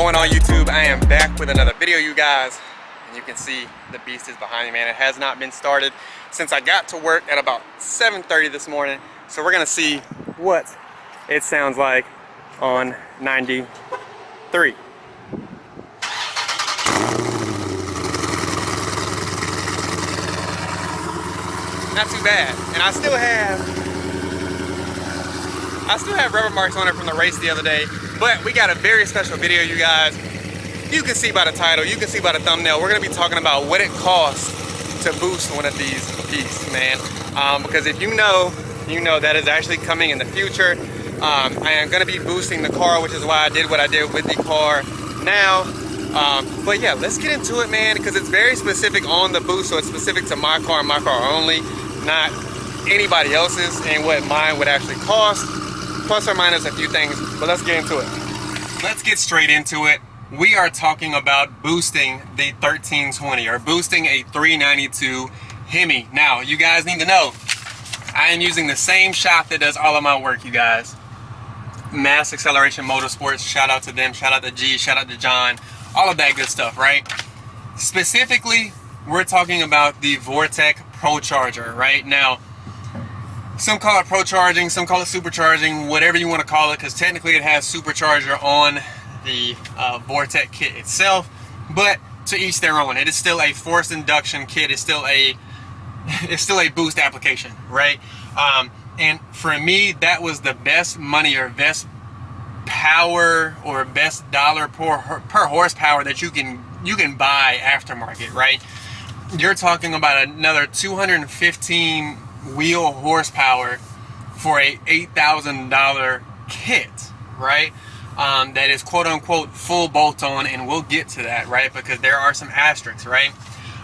going on YouTube? I am back with another video, you guys, and you can see the beast is behind me, man. It has not been started since I got to work at about 7:30 this morning, so we're gonna see what it sounds like on 93. Not too bad, and I still have rubber marks on it from the race the other day. But we got a very special video, you guys. You can see by the title, you can see by the thumbnail, we're gonna be talking about what it costs to boost one of these beasts, man. Because if you know that is actually coming in the future. I am gonna be boosting the car, which is why I did what I did with the car now. But yeah, let's get into it, man, because it's very specific on the boost, so it's specific to my car and my car only, not anybody else's, and what mine would actually cost. Plus or minus a few things, but let's get into it. Let's get straight into it. We are talking about boosting the 1320, or boosting a 392 Hemi. Now, you guys need to know, I am using the same shop that does all of my work, you guys. Mass Acceleration Motorsports, shout out to them, shout out to G, shout out to John, all of that good stuff, right? Specifically, we're talking about the Vortec ProCharger, right? Now, some call it procharging, some call it supercharging, whatever you want to call it, because technically it has supercharger on the Vortec kit itself, but to each their own. It is still a forced induction kit. It's still a boost application, right? And for me, that was the best money or best power or best dollar per horsepower that you can buy aftermarket, right? You're talking about another 215 wheel horsepower for a $8,000 kit, right? That is quote unquote full bolt on, and we'll get to that, right? Because there are some asterisks, right?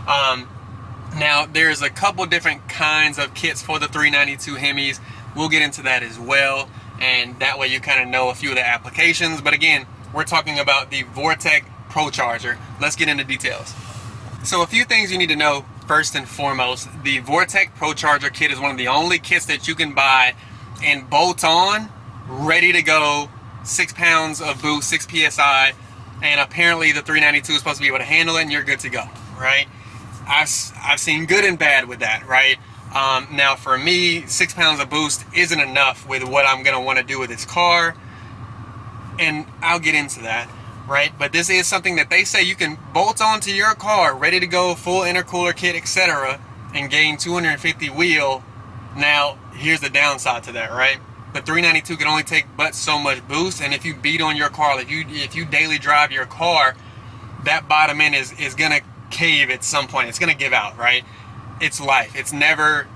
Now there's a couple different kinds of kits for the 392 Hemis. We'll get into that as well, and that way you kind of know a few of the applications. But again, we're talking about the Vortec ProCharger. Let's get into details. So a few things you need to know. First and foremost, the Vortec ProCharger kit is one of the only kits that you can buy and bolt on, ready to go, 6 pounds of boost, 6 PSI, and apparently the 392 is supposed to be able to handle it, and you're good to go, right? I've seen good and bad with that, right? Now for me, 6 pounds of boost isn't enough with what I'm gonna wanna do with this car, and I'll get into that. Right, but this is something that they say you can bolt onto your car, ready to go, full intercooler kit, etc., and gain 250 wheel. Now, here's the downside to that, right? The 392 can only take but so much boost, and if you beat on your car, if you daily drive your car, that bottom end is gonna cave at some point. It's gonna give out, right? It's life. It's never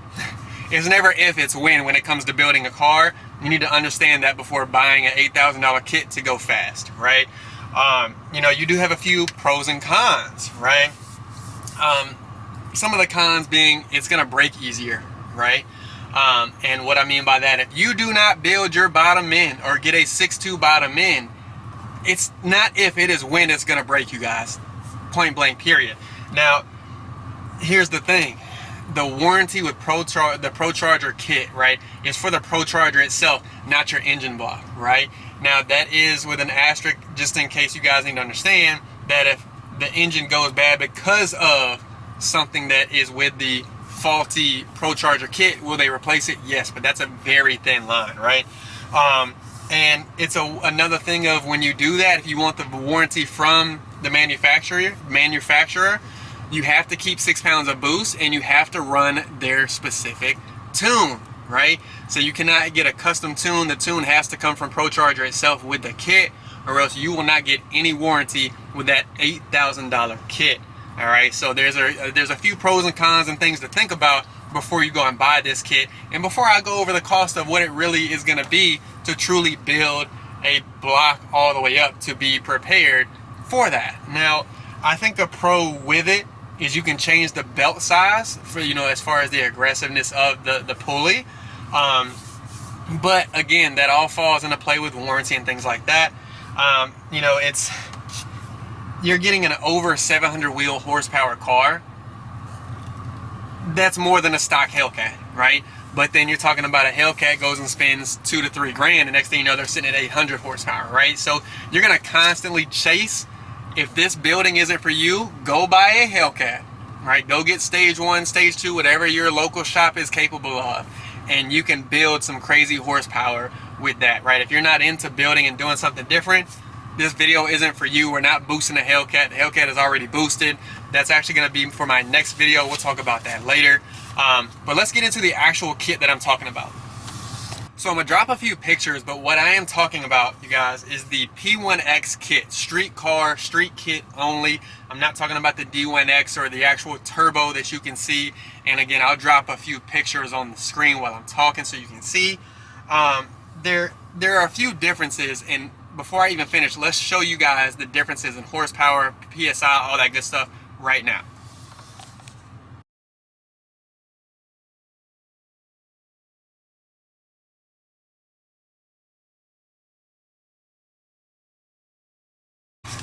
if, it's when it comes to building a car. You need to understand that before buying an $8,000 kit to go fast, right? You know, you do have a few pros and cons, right? Some of the cons being it's gonna break easier, right? And what I mean by that, if you do not build your bottom end or get a 6.2 bottom end, it's not if, it is when it's gonna break, you guys. Point blank, period. Now, here's the thing. The warranty with the ProCharger kit, right, is for the ProCharger itself, not your engine block, right? Now that is with an asterisk, just in case you guys need to understand that if the engine goes bad because of something that is with the faulty ProCharger kit, will they replace it? Yes, but that's a very thin line, right? And it's another thing of when you do that, if you want the warranty from the manufacturer, you have to keep 6 pounds of boost, and you have to run their specific tune, right? So you cannot get a custom tune. The tune has to come from ProCharger itself with the kit, or else you will not get any warranty with that $8,000 kit. All right, so there's a few pros and cons and things to think about before you go and buy this kit, and before I go over the cost of what it really is going to be to truly build a block all the way up to be prepared for that. Now, I think a pro with it is you can change the belt size for, you know, as far as the aggressiveness of the pulley. But again, that all falls into play with warranty and things like that. You know, you're getting an over 700 wheel horsepower car. That's more than a stock Hellcat, right? But then you're talking about a Hellcat goes and spends 2 to 3 grand, the next thing you know, they're sitting at 800 horsepower, right? So you're gonna constantly chase. If this building isn't for you, go buy a Hellcat, right? Go get stage 1, stage 2, whatever your local shop is capable of, and you can build some crazy horsepower with that, right? If you're not into building and doing something different, this video isn't for you. We're not boosting the Hellcat. The Hellcat is already boosted. That's actually gonna be for my next video. We'll talk about that later. But let's get into the actual kit that I'm talking about. So I'm gonna drop a few pictures, but what I am talking about, you guys, is the P1X kit, street kit only. I'm not talking about the D1X or the actual turbo that you can see. And again, I'll drop a few pictures on the screen while I'm talking so you can see. There are a few differences, and before I even finish, let's show you guys the differences in horsepower, PSI, all that good stuff right now.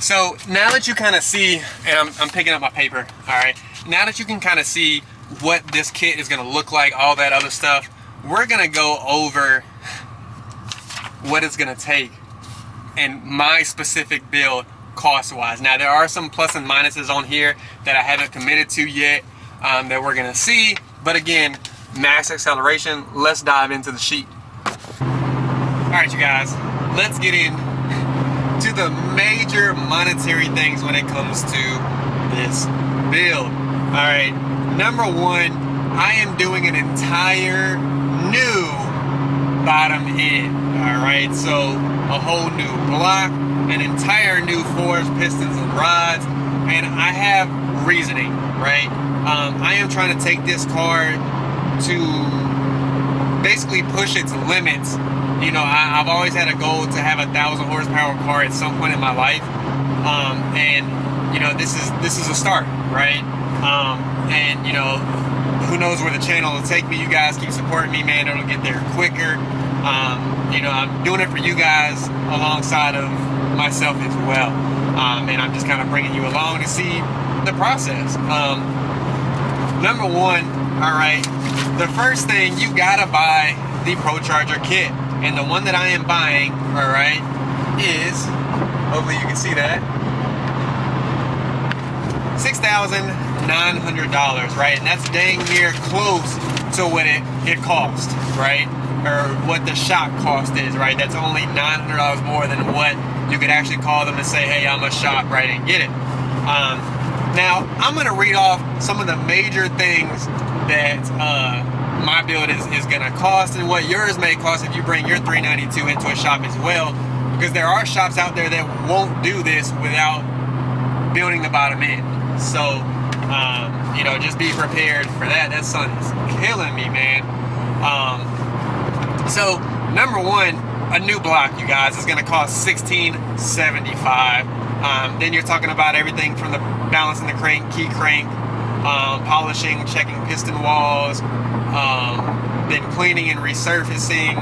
So now that you kind of see, and I'm picking up my paper, all right, now that you can kind of see what this kit is going to look like, all that other stuff, we're going to go over what it's going to take and my specific build cost-wise. Now there are some plus and minuses on here that I haven't committed to yet that we're going to see, but again, max acceleration. Let's dive into the sheet. All right, you guys, let's get in to the major monetary things when it comes to this build. All right, number one, I am doing an entire new bottom end. All right, so a whole new block, an entire new forged pistons and rods, and I have reasoning, right? I am trying to take this car to basically push its limits. You know, I've always had a goal to have a 1,000 horsepower car at some point in my life, and you know, this is a start, right? And you know, who knows where the channel will take me. You guys keep supporting me, man. It'll get there quicker. You know, I'm doing it for you guys alongside of myself as well, and I'm just kind of bringing you along to see the process. Number one, all right, the first thing, you gotta buy the Procharger kit. And the one that I am buying, all right, is, hopefully you can see that, $6,900, right? And that's dang near close to what it cost, right? Or what the shop cost is, right? That's only $900 more than what you could actually call them and say, hey, I'm a shop, right, and get it. Now, I'm gonna read off some of the major things that my build is gonna cost and what yours may cost if you bring your 392 into a shop as well, because there are shops out there that won't do this without building the bottom end. So you know, just be prepared for that. That sun is killing me, man. So number one, a new block, you guys, is gonna cost $1,675. Then you're talking about everything from the balancing the crank, key crank, polishing, checking piston walls, then cleaning and resurfacing,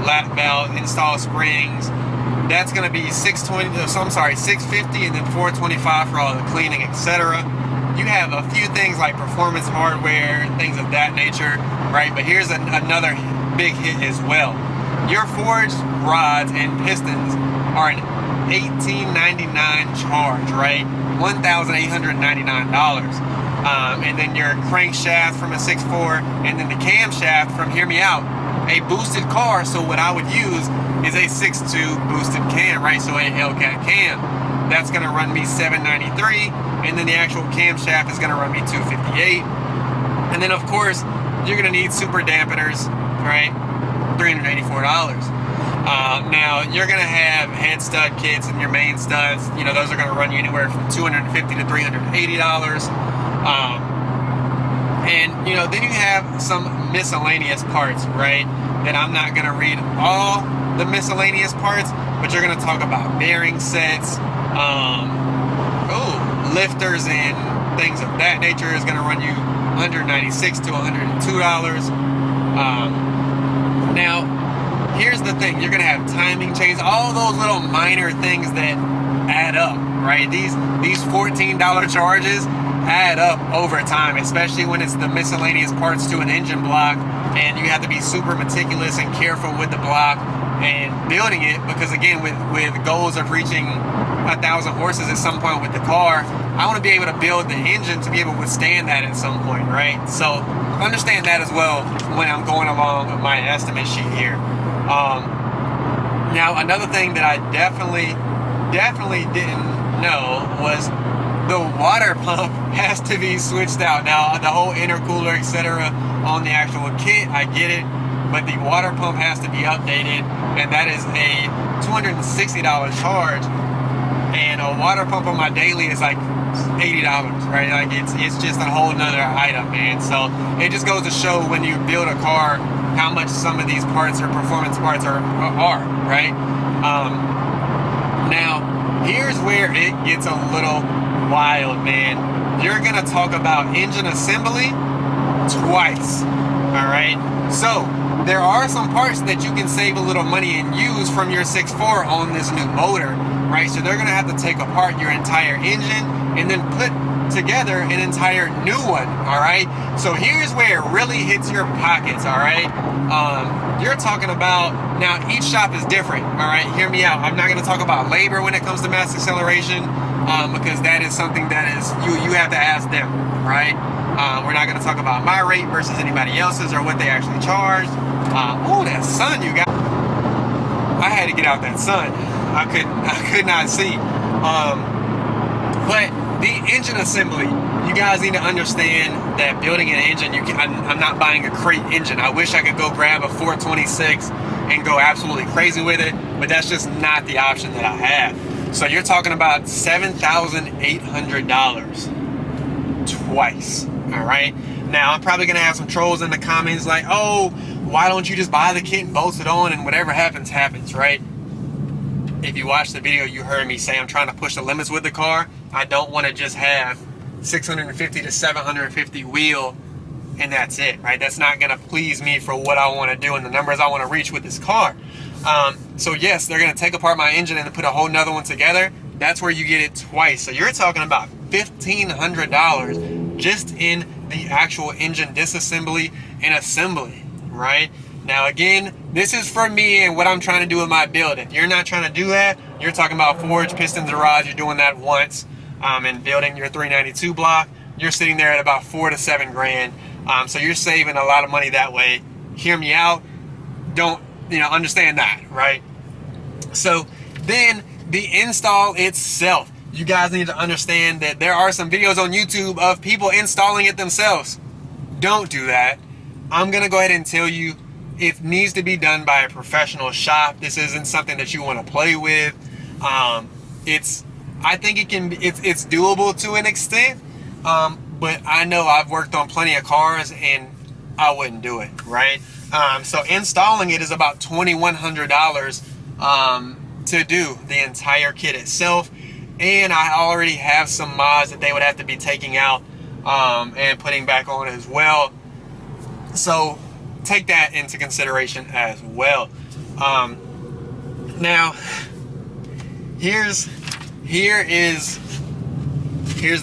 lap belt, install springs. That's going to be $650, and then $425 for all the cleaning, etc. You have a few things like performance hardware, things of that nature, right? But here's another big hit as well. Your forged rods and pistons are an $1,899 charge, right? $1,899. And then your crankshaft from a 6.4, and then the camshaft from, hear me out, a boosted car. So what I would use is a 6.2 boosted cam, right? So a Hellcat cam. That's gonna run me $793, and then the actual camshaft is gonna run me $258. And then of course, you're gonna need super dampeners, right? $384. Now you're gonna have head stud kits and your main studs. You know, those are gonna run you anywhere from $250 to $380. And you know, then you have some miscellaneous parts, right? That I'm not gonna read all the miscellaneous parts, but you're gonna talk about bearing sets, lifters and things of that nature is gonna run you $196 to $102. Now, here's the thing, you're gonna have timing chains, all those little minor things that add up, right? These $14 charges add up over time, especially when it's the miscellaneous parts to an engine block and you have to be super meticulous and careful with the block and building it, because again, with goals of reaching 1,000 horses at some point with the car, I want to be able to build the engine to be able to withstand that at some point, right? So understand that as well when I'm going along with my estimate sheet here. Now, another thing that I definitely didn't know was the water pump has to be switched out. Now, the whole intercooler, etc., on the actual kit, I get it, but the water pump has to be updated, and that is a $260 charge. And a water pump on my daily is like $80, right? Like it's just a whole nother item, man. So it just goes to show when you build a car how much some of these parts or performance parts are right? Now, here's where it gets a little wild, man. You're gonna talk about engine assembly twice, all right? So there are some parts that you can save a little money and use from your 6.4 on this new motor, right? So they're gonna have to take apart your entire engine and then put together an entire new one, all right? So here's where it really hits your pockets, all right? You're talking about, now each shop is different, all right? Hear me out. I'm not gonna talk about labor when it comes to mass acceleration, because that is something that is, you have to ask them, right? We're not gonna talk about my rate versus anybody else's or what they actually charge. Oh, that sun you got. I had to get out that sun. I could not see. But the engine assembly, you guys need to understand that building an engine, I'm not buying a crate engine. I wish I could go grab a 426 and go absolutely crazy with it, but that's just not the option that I have. So you're talking about $7,800 twice, all right? Now, I'm probably gonna have some trolls in the comments like, oh, why don't you just buy the kit and bolt it on and whatever happens, happens, right? If you watched the video, you heard me say I'm trying to push the limits with the car. I don't want to just have 650 to 750 wheel and that's it, right? That's not gonna please me for what I want to do and the numbers I want to reach with this car. So yes, they're gonna take apart my engine and put a whole nother one together. That's where you get it twice. So you're talking about $1,500 just in the actual engine disassembly and assembly, right? Now again, this is for me and what I'm trying to do with my build. If you're not trying to do that, you're talking about forge, pistons, and rods, you're doing that once, and building your 392 block, you're sitting there at about 4 to 7 grand. So you're saving a lot of money that way. Hear me out. Don't, understand that, right? So then the install itself, you guys need to understand that there are some videos on YouTube of people installing it themselves. Don't do that. I'm gonna go ahead and tell you, it needs to be done by a professional shop. This isn't something that you want to play with. I think it's doable to an extent, but I know I've worked on plenty of cars and I wouldn't do it, right? So installing it is about $2,100 to do the entire kit itself, and I already have some mods that they would have to be taking out and putting back on as well. So take that into consideration as well. Now, here's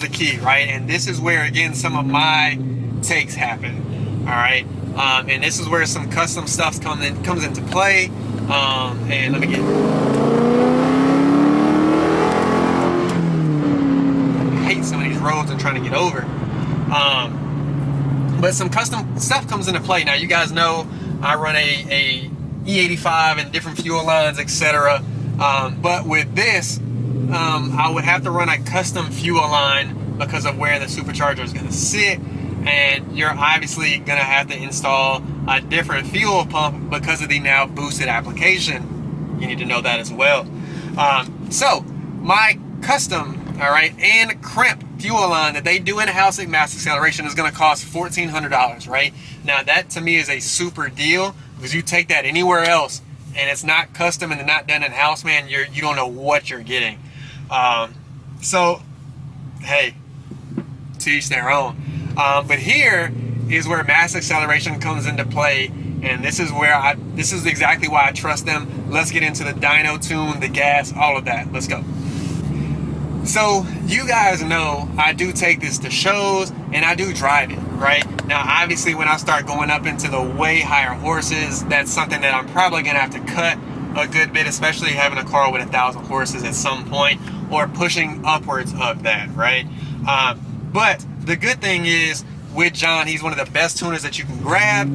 the key, right? And this is where again some of my takes happen. All right, and this is where some custom stuff comes into play. And let me get. I hate some of these roads I'm trying to get over. But some custom stuff comes into play. Now, you guys know I run a E85 and different fuel lines, etc. But with this, I would have to run a custom fuel line because of where the supercharger is going to sit. And you're obviously going to have to install a different fuel pump because of the now boosted application. You need to know that as well. So my custom, all right, and crimp fuel line that they do in-house at Mass Acceleration is going to cost $1,400, right? Now that to me is a super deal, because you take that anywhere else and it's not custom and not done in-house, man, you don't know what you're getting. So hey, to each their own. But here is where Mass Acceleration comes into play, and this is exactly why I trust them. Let's get into the dyno tune, the gas, all of that. Let's go. So you guys know I do take this to shows and I do drive it, right? Now, obviously, when I start going up into the way higher horses, that's something that I'm probably gonna have to cut a good bit, especially having a car with 1,000 horses at some point, or pushing upwards of that, right? But the good thing is, with John, he's one of the best tuners that you can grab.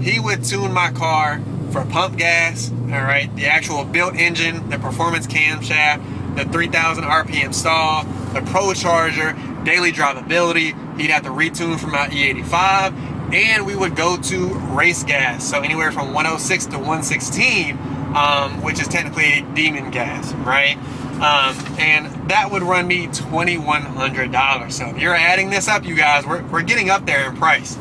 He would tune my car for pump gas, all right, the actual built engine, the performance camshaft, the 3,000 RPM stall, the PROCHARGER, daily drivability. He'd have to retune from our E85, and we would go to race gas, so anywhere from 106 to 116, which is technically demon gas, right? And that would run me $2,100. So if you're adding this up, you guys, we're getting up there in price.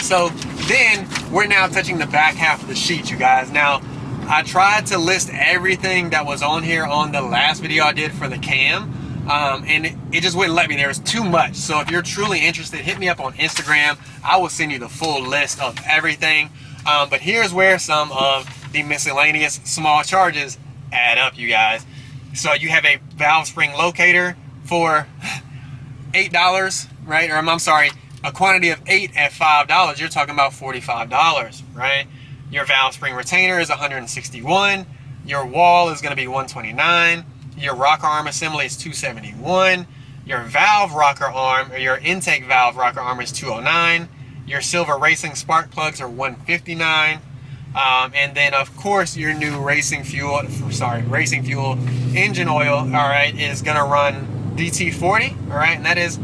So then we're now touching the back half of the sheet, you guys. Now, I tried to list everything that was on here on the last video I did for the cam, and it just wouldn't let me. There was too much. So if you're truly interested, hit me up on Instagram. I will send you the full list of everything. But here's where some of the miscellaneous small charges add up, you guys. So you have a valve spring locator for $8, right? Or I'm sorry, a quantity of 8 at $5. You're talking about $45, right? Your valve spring retainer is $161. Your wall is going to be $129. Your rocker arm assembly is $271. Your valve rocker arm, or your intake valve rocker arm, is $209. Your silver racing spark plugs are $159. And then of course your new racing fuel engine oil, all right, is gonna run DT40, all right, and that is,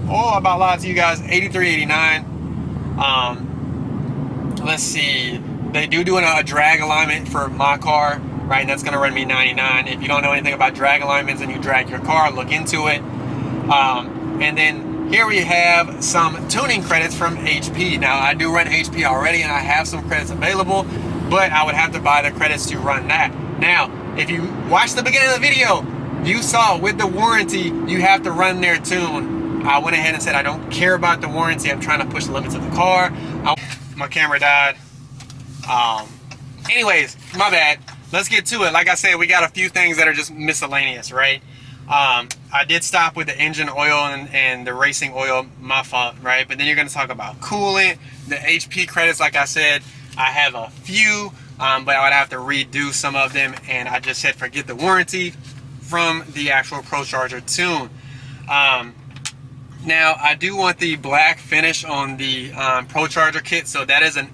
about lied to you guys, $83.89. Let's see, they do a drag alignment for my car, right, and that's gonna run me $99. If you don't know anything about drag alignments and you drag your car, look into it. And then here we have some tuning credits from HP. Now, I do run HP already, and I have some credits available, but I would have to buy the credits to run that. Now, if you watched the beginning of the video, you saw with the warranty, you have to run their tune. I went ahead and said I don't care about the warranty. I'm trying to push the limits of the car. My camera died. Anyways, my bad. Let's get to it. Like I said, we got a few things that are just miscellaneous, right? I did stop with the engine oil and the racing oil, my fault, right? But then you're going to talk about coolant, the HP credits. Like I said, I have a few, but I would have to redo some of them, and I just said forget the warranty from the actual PROCHARGER tune. Now, I do want the black finish on the PROCHARGER kit, so that is an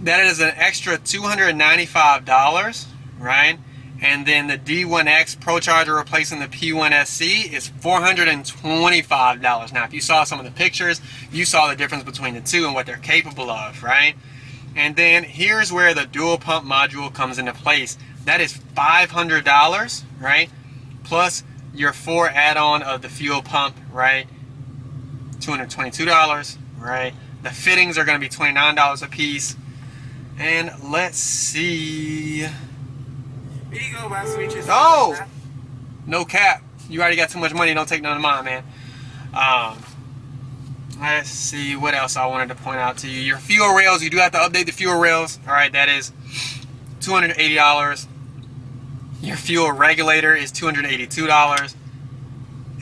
extra $295, right? And then the D1X PROCHARGER replacing the P1SC is $425. Now, if you saw some of the pictures, you saw the difference between the two and what they're capable of, right? And then here's where the dual pump module comes into place. That is $500, right? Plus your 4 add-on of the fuel pump, right? $222, right? The fittings are going to be $29 a piece. And let's see. Here you go, my switches. Oh! No cap. You already got too much money. Don't take none of mine, man. Let's see what else I wanted to point out to you. Your fuel rails, you do have to update the fuel rails. All right, that is $280. Your fuel regulator is $282.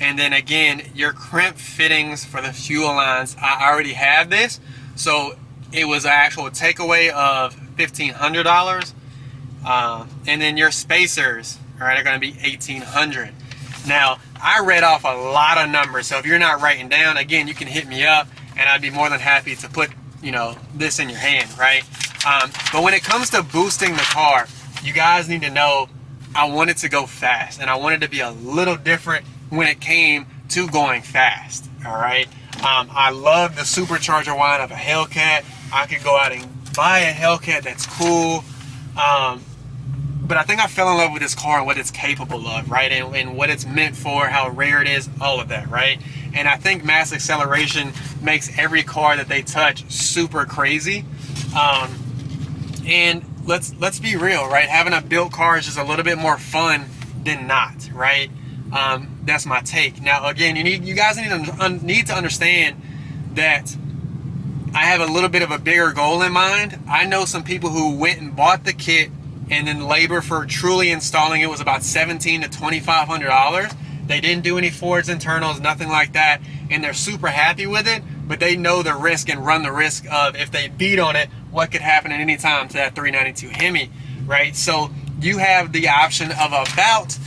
And then again, your crimp fittings for the fuel lines, I already have this. So it was an actual takeaway of $1,500. And then your spacers, all right, are going to be $1,800. Now, I read off a lot of numbers, so if you're not writing down, again, you can hit me up, and I'd be more than happy to put, you know, this in your hand, right? But when it comes to boosting the car, you guys need to know I want it to go fast, and I want it to be a little different when it came to going fast, all right? I love the supercharger line of a Hellcat. I could go out and buy a Hellcat that's cool. But I think I fell in love with this car and what it's capable of, right? And what it's meant for, how rare it is, all of that, right? And I think mass acceleration makes every car that they touch super crazy. And let's be real, right? Having a built car is just a little bit more fun than not, right? That's my take. Now, again, you guys need to understand that I have a little bit of a bigger goal in mind. I know some people who went and bought the kit, and then labor for truly installing it was about $1,700 to $2,500. They didn't do any forged internals, nothing like that, and they're super happy with it, but they know the risk and run the risk of, if they beat on it, what could happen at any time to that 392 Hemi, right? So you have the option of about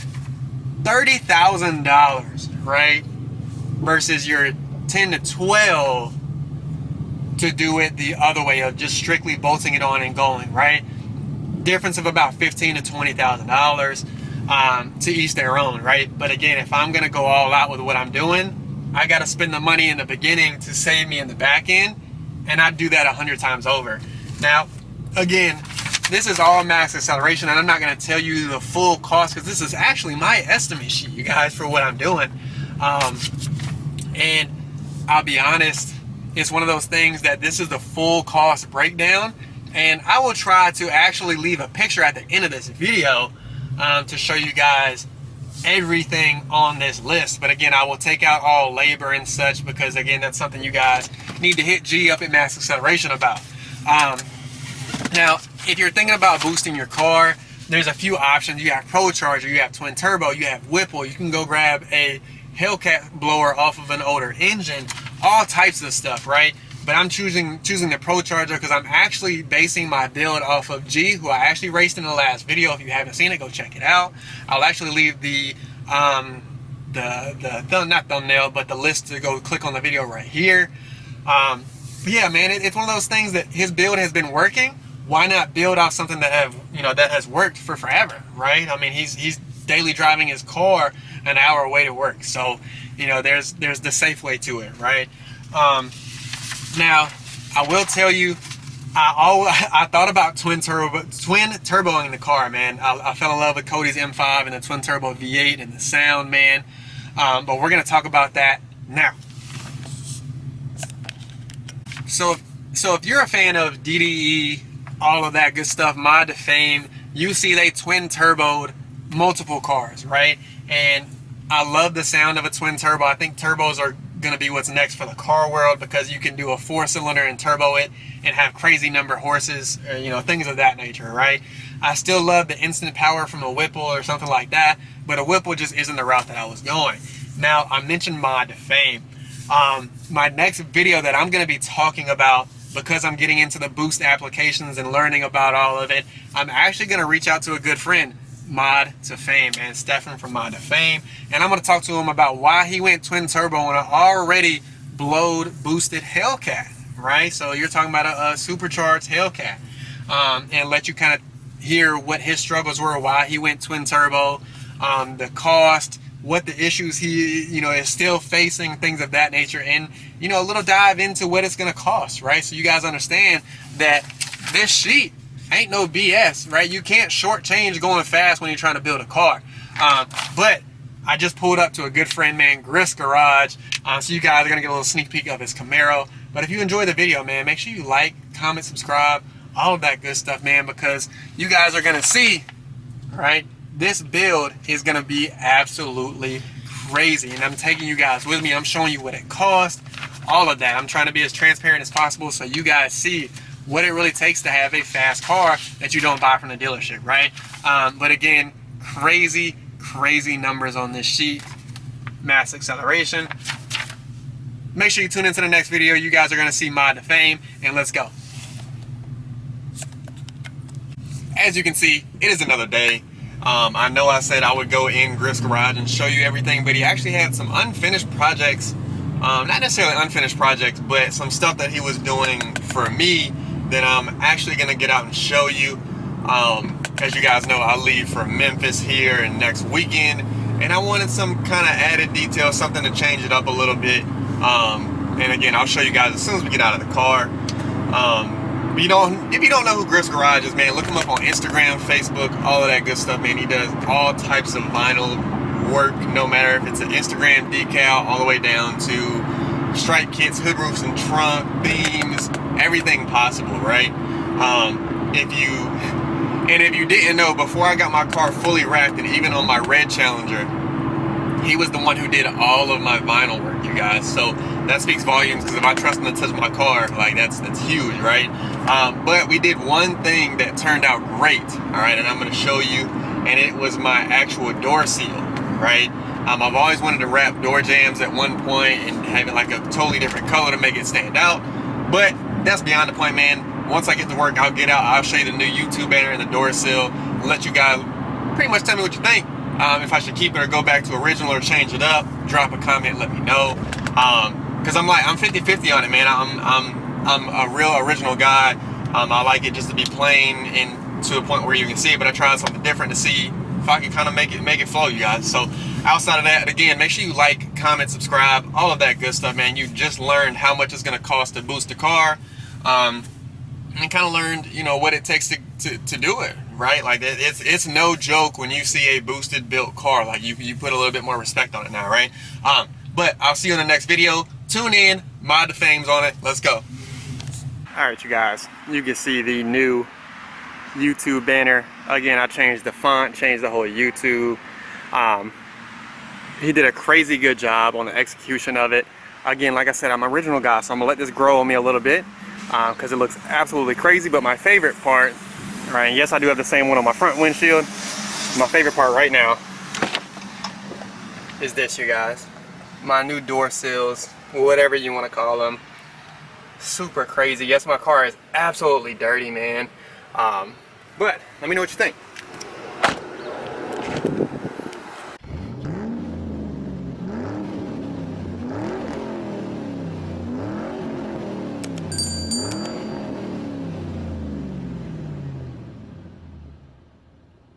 $30,000, right? Versus your 10 to 12 to do it the other way of just strictly bolting it on and going, right? Difference of about $15,000 to $20,000. To each their own, right? But again, if I'm gonna go all out with what I'm doing, I gotta spend the money in the beginning to save me in the back end, and I do that 100 times over. Now, again, this is all max acceleration, and I'm not gonna tell you the full cost because this is actually my estimate sheet, you guys, for what I'm doing. And I'll be honest, it's one of those things that this is the full cost breakdown, and I will try to actually leave a picture at the end of this video to show you guys everything on this list. But again, I will take out all labor and such because again, that's something you guys need to hit G up at max acceleration about. Now, if you're thinking about boosting your car, there's a few options. You have ProCharger, you have twin turbo, you have Whipple. You can go grab a Hellcat blower off of an older engine, all types of stuff, right? But I'm choosing the ProCharger because I'm actually basing my build off of G, who I actually raced in the last video. If you haven't seen it, go check it out. I'll actually leave the not thumbnail, but the list to go click on the video right here. But yeah, man, it's one of those things that his build has been working. Why not build out something that has worked for forever, right? I mean, he's daily driving his car an hour away to work, so there's the safe way to it, right? Now, I will tell you, I thought about twin turboing the car, man. I fell in love with Cody's M5 and the twin turbo V8 and the sound, man. But we're gonna talk about that now. So if you're a fan of DDE, all of that good stuff, Mod to Fame, you see they twin turboed multiple cars, right? And I love the sound of a twin turbo. I think turbos are going to be what's next for the car world because you can do a 4-cylinder and turbo it and have crazy number of horses, or, things of that nature, right? I still love the instant power from a Whipple or something like that, but a Whipple just isn't the route that I was going. Now, I mentioned Mod to Fame. My next video that I'm going to be talking about, because I'm getting into the boost applications and learning about all of it, I'm actually going to reach out to a good friend, Mod to Fame, and Stefan from Mod to Fame, and I'm going to talk to him about why he went twin turbo on an already blowed boosted Hellcat, right? So you're talking about a supercharged Hellcat, and let you kind of hear what his struggles were, why he went twin turbo, the cost, what the issues he is still facing, things of that nature, and a little dive into what it's going to cost, right? So you guys understand that this sheet ain't no BS, right? You can't shortchange going fast when you're trying to build a car. But I just pulled up to a good friend, man, Griff's Garage. So you guys are gonna get a little sneak peek of his Camaro. But if you enjoy the video, man, make sure you like, comment, subscribe, all of that good stuff, man, because you guys are gonna see, right? This build is gonna be absolutely crazy, and I'm taking you guys with me. I'm showing you what it costs, all of that. I'm trying to be as transparent as possible so you guys see what it really takes to have a fast car that you don't buy from the dealership, right? But again, crazy numbers on this sheet, mass acceleration. Make sure you tune into the next video. You guys are going to see Mod to Fame, and let's go. As you can see, it is another day. I know I said I would go in Griff's Garage and show you everything, but he actually had some unfinished projects, not necessarily unfinished projects, but some stuff that he was doing for me that I'm actually going to get out and show you. As you guys know, I leave for Memphis here and next weekend, and I wanted some kind of added detail, something to change it up a little bit. And again, I'll show you guys as soon as we get out of the car. If you don't know who Griff's Garage is, man, look him up on Instagram, Facebook, all of that good stuff, man. He does all types of vinyl work, no matter if it's an Instagram decal all the way down to stripe kits, hood roofs and trunk, beams, everything possible, right? If you didn't know, before I got my car fully wrapped, and even on my red Challenger, he was the one who did all of my vinyl work, you guys. So that speaks volumes, because if I trust him to touch my car, like that's huge, right? But we did one thing that turned out great, all right, and I'm going to show you, and it was my actual door seal, right? I've always wanted to wrap door jambs at one point and have it like a totally different color to make it stand out. But that's beyond the point, man. Once I get to work, I'll get out, I'll show you the new YouTube banner and the door sill, and let you guys pretty much tell me what you think. If I should keep it or go back to original or change it up, drop a comment, let me know. Cause I'm 50-50 on it, man. I'm a real original guy. I like it just to be plain and to a point where you can see it, but I tried something different to see if I can kind of make it flow, you guys. So outside of that, again, make sure you like, comment, subscribe, all of that good stuff, man. You just learned how much it's gonna cost to boost a car, and kind of learned, you know, what it takes to do it, right? Like it's no joke when you see a boosted built car. Like you put a little bit more respect on it now, right? But I'll see you in the next video. Tune in, mod the fames on it. Let's go. All right, you guys, you can see the new YouTube banner. Again, I changed the font, changed the whole YouTube. He did a crazy good job on the execution of it. Again, like I said, I'm an original guy, so I'm gonna let this grow on me a little bit because it looks absolutely crazy. But my favorite part, right, and yes, I do have the same one on my front windshield. My favorite part right now is this, you guys. My new door sills, whatever you want to call them. Super crazy. Yes, my car is absolutely dirty, man. But let me know what you think.